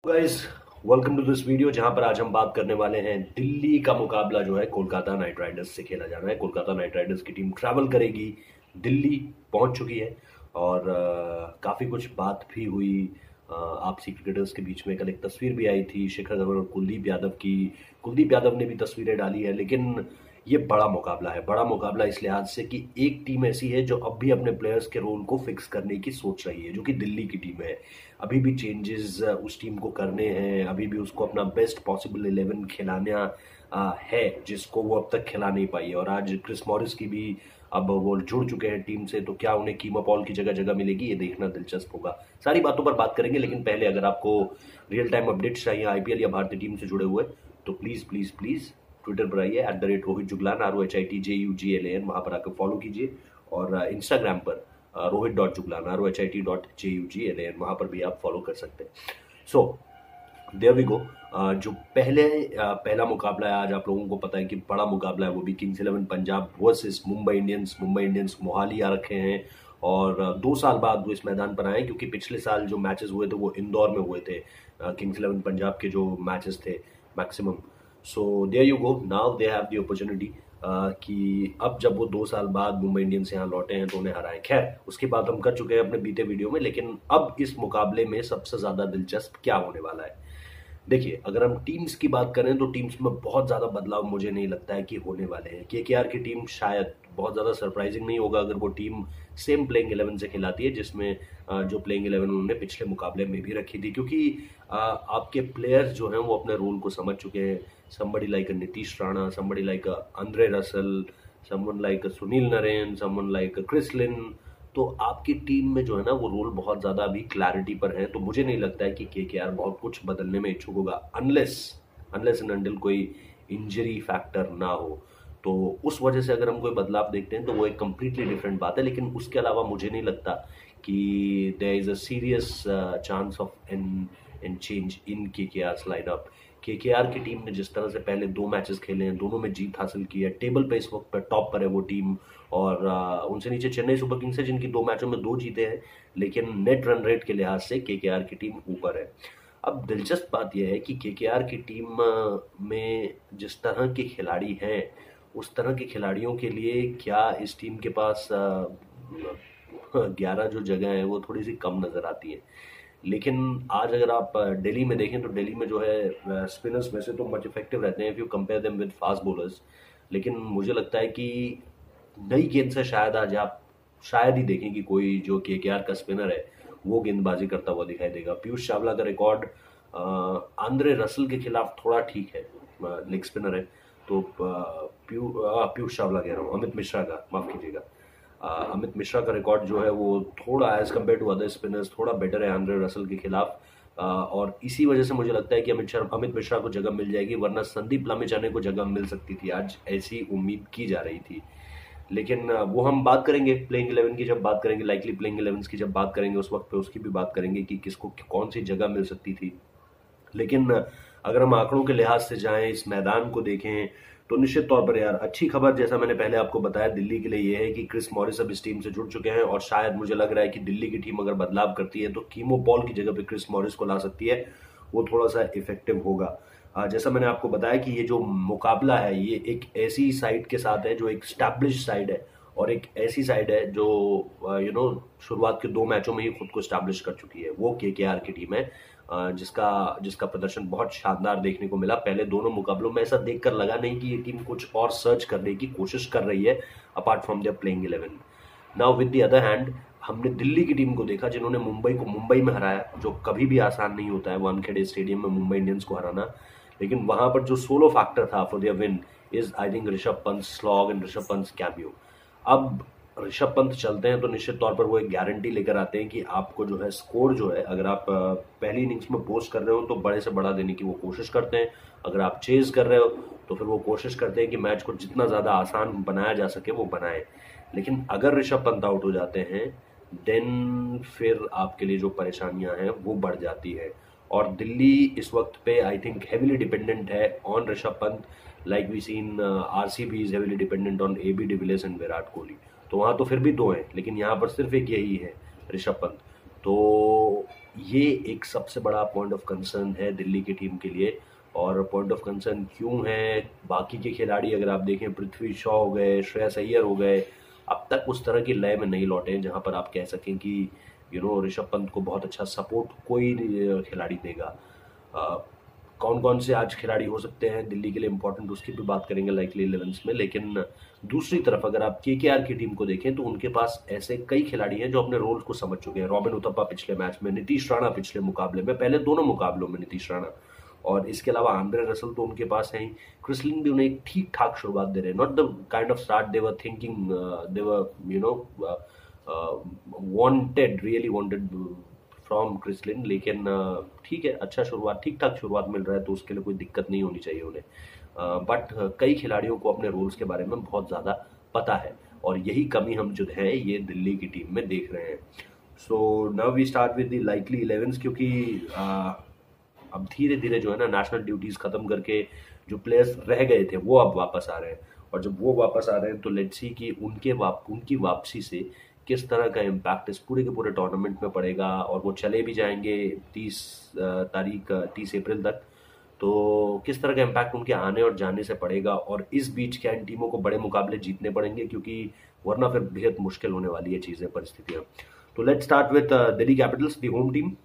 Guys, welcome to this video जहां पर आज हम बात करने वाले हैं दिल्ली का मुकाबला जो है कोलकाता नाइट राइडर्स से खेला जाना है। कोलकाता नाइट राइडर्स की टीम ट्रैवल करेगी, दिल्ली पहुंच चुकी है और काफ़ी कुछ बात भी हुई आपसी क्रिकेटर्स के बीच में। कल एक तस्वीर भी आई थी शिखर धवन और कुलदीप यादव की। कुलदीप यादव ने भी तस्वीरें डाली है, लेकिन ये बड़ा मुकाबला है। बड़ा मुकाबला इस लिहाज से कि एक टीम ऐसी है जो अब भी अपने प्लेयर्स के रोल को फिक्स करने की सोच रही है, जो कि दिल्ली की टीम है। अभी भी चेंजेस उस टीम को करने हैं, अभी भी उसको अपना बेस्ट पॉसिबल 11 खिलाना है, जिसको वो अब तक खिला नहीं पाई है। और आज क्रिस मॉरिस की भी अब वो जुड़ चुके हैं टीम से, तो क्या उन्हें कीमा पॉल की जगह जगह मिलेगी, ये देखना दिलचस्प होगा। सारी बातों पर बात करेंगे, लेकिन पहले अगर आपको रियल टाइम अपडेट्स चाहिए आईपीएल या भारतीय टीम से जुड़े हुए, तो प्लीज़ प्लीज़ प्लीज़ ट्विटर पर आइए @रोहित जुगलान ROHITJUGLAN, वहाँ पर आकर फॉलो कीजिए। और इंस्टाग्राम पर rohit.juglan ROHIT.JUGLAN, वहाँ पर भी आप फॉलो कर सकते हैं। So there we go. जो पहला मुकाबला है आज, आप लोगों को पता है कि बड़ा मुकाबला है, वो भी Kings 11 Punjab versus Mumbai Indians. Mumbai Indians Mohali आ रखे हैं और 2 साल बाद वो इस मैदान पर आए, क्योंकि पिछले साल जो मैचेस हुए थे वो इंदौर में हुए थे। किंग्स 11 पंजाब के जो मैचेस थे maximum. So there you go, now they have the opportunity कि अब जब वो 2 साल बाद मुंबई इंडियंस यहाँ लौटे हैं तो उन्हें हराएं। खैर, उसकी बात हम कर चुके हैं अपने बीते वीडियो में, लेकिन अब इस मुकाबले में सबसे ज़्यादा दिलचस्प क्या होने वाला है। देखिए, अगर हम टीम्स की बात करें तो टीम्स में बहुत ज़्यादा बदलाव मुझे नहीं लगता है कि होने वाले हैं। केकेआर की टीम शायद बहुत ज़्यादा सरप्राइजिंग नहीं होगा अगर वो टीम सेम प्लेइंग 11 से खिलाती है, जिसमें जो प्लेइंग 11 उन्होंने पिछले मुकाबले में भी रखी थी, क्योंकि आपके प्लेयर्स जो हैं वो अपने रोल को समझ चुके हैं। Somebody like Nitish Rana, somebody like Andre Russell, someone like Sunil Narine, someone like Chris Lynn. तो आपकी टीम में जो है ना वो रोल बहुत ज़्यादा अभी क्लैरिटी पर है। तो मुझे नहीं लगता है कि केकेआर बहुत कुछ बदलने में इच्छुक होगा, अनलेस अनलेस एंड अनटिल कोई इंजरी फैक्टर ना हो। तो उस वजह से अगर हम कोई बदलाव देखते हैं तो वो एक कम्प्लीटली डिफरेंट बात है, लेकिन उसके अलावा मुझे नहीं लगता कि there is a serious chance of an change in KKR lineup. KKR की टीम ने जिस तरह से पहले 2 मैचेस खेले हैं, दोनों में जीत हासिल की है, टेबल पे इस वक्त पर टॉप पर है वो टीम। और उनसे नीचे चेन्नई सुपर किंग्स है, जिनकी 2 मैचों में 2 जीते हैं, लेकिन नेट रन रेट के लिहाज से केकेआर की टीम ऊपर है। अब दिलचस्प बात यह है कि केकेआर की टीम में जिस तरह के खिलाड़ी हैं, उस तरह के खिलाड़ियों के लिए क्या इस टीम के पास 11 जो जगह है वो थोड़ी सी कम नज़र आती है। लेकिन आज अगर आप दिल्ली में देखें तो दिल्ली में जो है स्पिनर्स वैसे तो मच इफेक्टिव रहते हैं if you compare them with fast bowlers, लेकिन मुझे लगता है कि नई गेंद से शायद आज आप शायद ही देखें कि कोई जो केकेआर का स्पिनर है वो गेंदबाजी करता हुआ दिखाई देगा। पीयूष चावला का रिकॉर्ड आंद्रे रसल के खिलाफ थोड़ा ठीक है, लेग स्पिनर है। तो पीयूष चावला कह रहा हूँ, अमित मिश्रा का, माफ़ कीजिएगा। अमित मिश्रा का रिकॉर्ड जो है वो थोड़ा as compare to other spinners थोड़ा बेटर है आंद्रे रसल के खिलाफ। और इसी वजह से मुझे लगता है कि अमित मिश्रा को जगह मिल जाएगी, वरना संदीप लामिछाने को जगह मिल सकती थी आज, ऐसी उम्मीद की जा रही थी। लेकिन वो हम बात करेंगे प्लेइंग 11 की, जब बात करेंगे लाइकली प्लेइंग 11 की जब बात करेंगे उस वक्त पे उसकी भी बात करेंगे कि किसको कौन सी जगह मिल सकती थी। लेकिन अगर हम आंकड़ों के लिहाज से जाएं, इस मैदान को देखें, तो निश्चित तौर पर यार अच्छी खबर, जैसा मैंने पहले आपको बताया, दिल्ली के लिए ये है कि क्रिस मॉरिस अब इस टीम से जुड़ चुके हैं। और शायद मुझे लग रहा है कि दिल्ली की टीम अगर बदलाव करती है तो कीमो पॉल की जगह पे क्रिस मॉरिस को ला सकती है, वो थोड़ा सा इफेक्टिव होगा। जैसा मैंने आपको बताया कि ये जो मुकाबला है ये एक ऐसी साइड के साथ है जो एक स्टैब्लिश साइड है, और एक ऐसी साइड है जो शुरुआत के 2 मैचों में ही खुद को स्टैब्लिश कर चुकी है। वो केकेआर की टीम है, जिसका प्रदर्शन बहुत शानदार देखने को मिला। पहले दोनों मुकाबलों में ऐसा देखकर लगा नहीं कि ये टीम कुछ और सर्च करने की कोशिश कर रही है apart from their playing 11। Now with the other hand, हमने दिल्ली की टीम को देखा जिन्होंने मुंबई को मुंबई में हराया, जो कभी भी आसान नहीं होता है वानखेड़े स्टेडियम में मुंबई इंडियंस को हराना। लेकिन वहां पर जो सोलो फैक्टर था for their win is I think Rishabh Pant slog and Rishabh Pant cameo. अब ऋषभ पंत चलते हैं तो निश्चित तौर पर वो एक गारंटी लेकर आते हैं कि आपको जो है स्कोर जो है, अगर आप पहली इनिंग्स में पोस्ट कर रहे हो तो बड़े से बड़ा देने की वो कोशिश करते हैं। अगर आप चेज कर रहे हो तो फिर वो कोशिश करते हैं कि मैच को जितना ज़्यादा आसान बनाया जा सके वो बनाए। लेकिन अगर ऋषभ पंत आउट हो जाते हैं देन फिर आपके लिए जो परेशानियां हैं वो बढ़ जाती है। और दिल्ली इस वक्त पे आई थिंक हेविली डिपेंडेंट है on Rishabh Pant, like we seen RCB is heavily dependent on AB de Villiers and Virat Kohli. तो वहाँ तो फिर भी 2 हैं, लेकिन यहाँ पर सिर्फ एक यही है, ऋषभ पंत। तो ये एक सबसे बड़ा पॉइंट ऑफ कंसर्न है दिल्ली की टीम के लिए। और पॉइंट ऑफ कंसर्न क्यों है, बाकी के खिलाड़ी अगर आप देखें, पृथ्वी शॉ हो गए, श्रेयस अय्यर हो गए, अब तक उस तरह की लय में नहीं लौटे हैं जहां पर आप कह सकें कि ऋषभ पंत को बहुत अच्छा सपोर्ट कोई खिलाड़ी देगा। कौन कौन से आज खिलाड़ी हो सकते हैं दिल्ली के लिए इंपॉर्टेंट, उसकी भी बात करेंगे लाइकली 11 में। लेकिन दूसरी तरफ अगर आप केकेआर की टीम को देखें तो उनके पास ऐसे कई खिलाड़ी हैं जो अपने रोल को समझ चुके हैं। रॉबिन उथप्पा पिछले मैच में, नीतीश राणा पिछले मुकाबले में, पहले दोनों मुकाबलों में नीतीश राणा, और इसके अलावा आंद्रे रसल तो उनके पास है ही। क्रिस लिन भी उन्हें एक ठीक ठाक शुरुआत दे रहे हैं, not the kind of start they were thinking, they were wanted, really wanted from Chris Lynn, लेकिन ठीक है, अच्छा शुरुआत, ठीक ठाक शुरुआत मिल रहा है तो उसके लिए कोई दिक्कत नहीं होनी चाहिए उन्हें। बट कई खिलाड़ियों को अपने रोल्स के बारे में बहुत ज़्यादा पता है, और यही कमी हम जो है ये दिल्ली की टीम में देख रहे हैं। So now we start with the likely 11, क्योंकि अब धीरे धीरे जो है ना नेशनल ड्यूटीज़ ख़त्म करके जो प्लेयर्स रह गए थे वो अब वापस आ रहे हैं, और जब वो वापस आ रहे हैं तो लेट्स सी कि उनकी वापसी से किस तरह का इम्पैक्ट इस पूरे के पूरे टूर्नामेंट में पड़ेगा। और वो चले भी जाएंगे 30 अप्रैल तक, तो किस तरह का इम्पैक्ट उनके आने और जाने से पड़ेगा, और इस बीच क्या इन टीमों को बड़े मुकाबले जीतने पड़ेंगे, क्योंकि वरना फिर बेहद मुश्किल होने वाली है चीज़ें, परिस्थितियाँ। तो let's start with Delhi Capitals, the home team.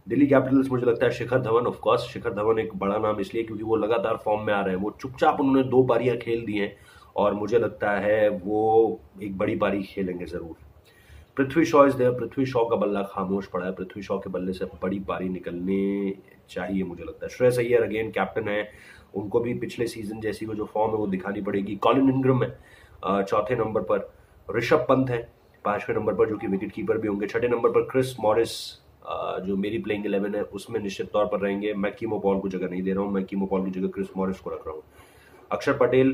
Delhi Capitals, मुझे लगता है शिखर धवन, ऑफ कोर्स शिखर धवन एक बड़ा नाम इसलिए क्योंकि वो लगातार फॉर्म में आ रहे हैं। वो चुपचाप उन्होंने 2 पारियां खेल दी हैं और मुझे लगता है वो एक बड़ी पारी खेलेंगे ज़रूर। पृथ्वी शॉ इज देयर, पृथ्वी शॉ का बल्ला खामोश पड़ा है, पृथ्वी शॉ के बल्ले से बड़ी पारी निकलने चाहिए मुझे लगता है। श्रेयस अय्यर अगेन कैप्टन है, उनको भी पिछले सीजन जैसी वो जो फॉर्म है वो दिखानी पड़ेगी। कॉलिन इंग्रम है चौथे नंबर पर, ऋषभ पंत है 5वें नंबर पर जो कि विकेट कीपर भी होंगे। 6ठे नंबर पर क्रिस मॉरिस जो मेरी प्लेइंग 11 है उसमें निश्चित तौर पर रहेंगे। मैं कीमो पॉल को जगह नहीं दे रहा हूँ, मैं कीमो पॉल की जगह क्रिस मॉरिस को रख रहा हूँ। अक्षर पटेल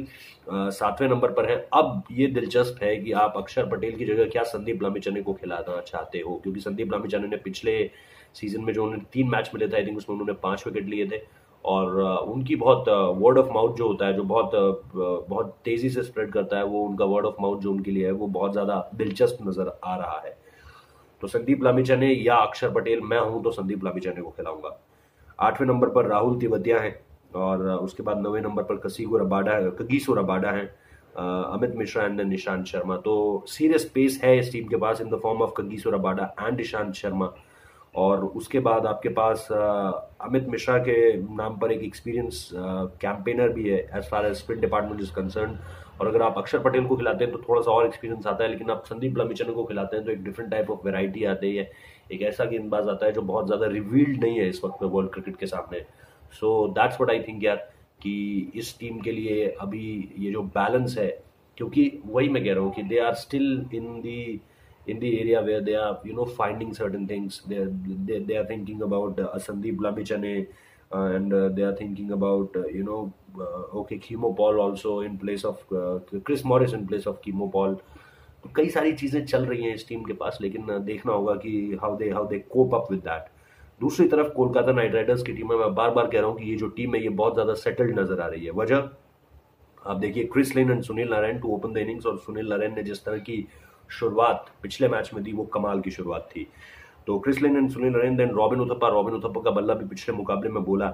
7वें नंबर पर है। अब ये दिलचस्प है कि आप अक्षर पटेल की जगह क्या संदीप लामिछाने को खिलाना चाहते हो, क्योंकि संदीप लामिछाने ने पिछले सीजन में जो उन्हें 3 मैच मिले थे, आई थिंक उसमें उन्होंने 5 विकेट लिए थे, और उनकी बहुत वर्ड ऑफ माउथ जो होता है, जो बहुत तेजी से स्प्रेड करता है, वो उनका वर्ड ऑफ माउथ जो उनके लिए है वो बहुत ज़्यादा दिलचस्प नजर आ रहा है। तो संदीप लामिछाने या अक्षर पटेल, मैं हूं तो संदीप लामिछाने को खिलाऊंगा। 8वें नंबर पर राहुल तिवतिया है, और उसके बाद 9वें नंबर पर कगिसो रबाडा है, अमित मिश्रा एंड निशांत शर्मा। तो सीरियस पेस है इस टीम के पास in the form of Kagiso Rabada and Nishant Sharma. और उसके बाद आपके पास अमित मिश्रा के नाम पर एक एक्सपीरियंस कैंपेनर भी है as far as spin department is concern. और अगर आप अक्षर पटेल को खिलाते हैं तो थोड़ा सा और एक्सपीरियंस आता है, लेकिन आप संदीप लामिछाने को खिलाते हैं तो एक डिफरेंट टाइप ऑफ वैरायटी आती है, एक ऐसा गेंदबाज आता है जो बहुत ज़्यादा रिवील्ड नहीं है इस वक्त में वर्ल्ड क्रिकेट के सामने। So that's what I think यार, कि इस टीम के लिए अभी ये जो बैलेंस है, क्योंकि वही मैं कह रहा हूँ कि they are still in the area where they are finding certain things. They are thinking about Sandeep Lamichhane, and they are thinking about okay, Keemo Paul also in place of Chris Morris in place of Keemo Paul. तो कई सारी चीजें चल रही हैं इस team के पास, लेकिन देखना होगा कि how they cope up with that. दूसरी तरफ कोलकाता नाइट राइडर्स की टीम है, मैं बार बार कह रहा हूँ कि ये जो टीम है ये बहुत ज्यादा सेटल्ड नजर आ रही है। वजह आप देखिए, Chris Lynn and Sunil Narine to open the innings, और सुनील नारायण ने जिस तरह की शुरुआत पिछले मैच में दी वो कमाल की शुरुआत थी। तो Chris Lynn and Sunil Narine, then Robin Uthappa का बल्ला भी पिछले मुकाबले में बोला,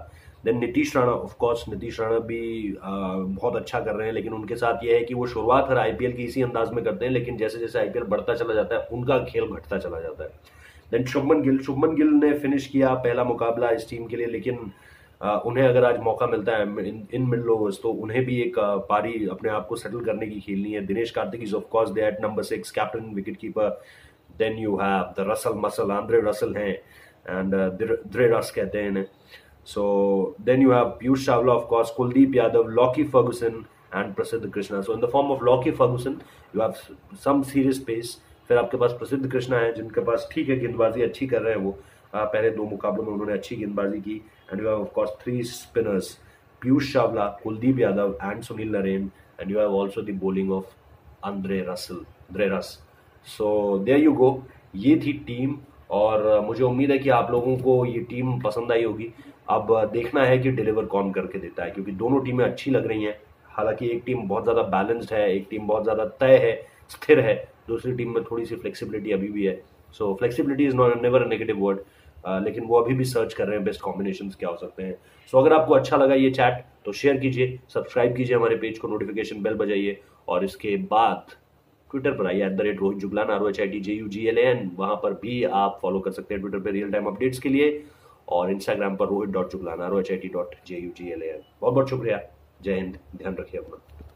then Nitish Rana, of course Nitish Rana भी बहुत अच्छा कर रहे हैं, लेकिन उनके साथ ये है कि वो शुरुआत हर आईपीएल की इसी अंदाज में करते हैं, लेकिन जैसे जैसे आईपीएल बढ़ता चला जाता है उनका खेल घटता चला जाता है। देन शुभमन गिल ने फिनिश किया पहला मुकाबला इस टीम के लिए, लेकिन उन्हें अगर आज मौका मिलता है इन मिडल ओवर्स तो उन्हें भी एक पारी अपने आप को सेटल करने की खेलनी है। Dinesh Karthik is of course there at number 6, captain wicket keeper. Then you have the Russell muscle, Andre Russell हैं, एंड द्रेरस कहते हैं इन्हें। So then you have Piyush Chawla, of course Kuldeep Yadav, Lockie Ferguson and Prasidh Krishna. So in the form of Lockie Ferguson you have some serious pace. फिर आपके पास प्रसिद्ध कृष्णा है जिनके पास ठीक है गेंदबाजी अच्छी कर रहे हैं, वो पहले 2 मुकाबलों में उन्होंने अच्छी गेंदबाजी की। And you have of course 3 spinners, Piyush Chawla, Kuldeep Yadav and Sunil Narine, and you have also the bowling of Andre Dre Russ. So there you go, ये थी टीम, और मुझे उम्मीद है कि आप लोगों को ये टीम पसंद आई होगी। अब देखना है कि डिलीवर कौन करके देता है, क्योंकि दोनों टीमें अच्छी लग रही हैं। हालांकि एक टीम बहुत ज़्यादा बैलेंस्ड है, एक टीम बहुत ज़्यादा तय है, स्थिर है, दूसरी टीम में थोड़ी सी फ्लेक्सिबिलिटी अभी भी है। So flexibility is not never a negative word, लेकिन वो अभी भी सर्च कर रहे हैं बेस्ट कॉम्बिनेशंस क्या हो सकते हैं। सो अगर आपको अच्छा लगा ये चैट तो शेयर कीजिए, सब्सक्राइब कीजिए हमारे पेज को, नोटिफिकेशन बेल बजाइए, और इसके बाद ट्विटर पर आइए @रोहित जुगलान ROHITJUGLAN, वहां पर भी आप फॉलो कर सकते हैं ट्विटर पर रियल टाइम अपडेट्स के लिए, और इंस्टाग्राम पर rohit.juglan ROHIT.JUGLAN। बहुत बहुत शुक्रिया, जय हिंद, ध्यान रखिए अपना।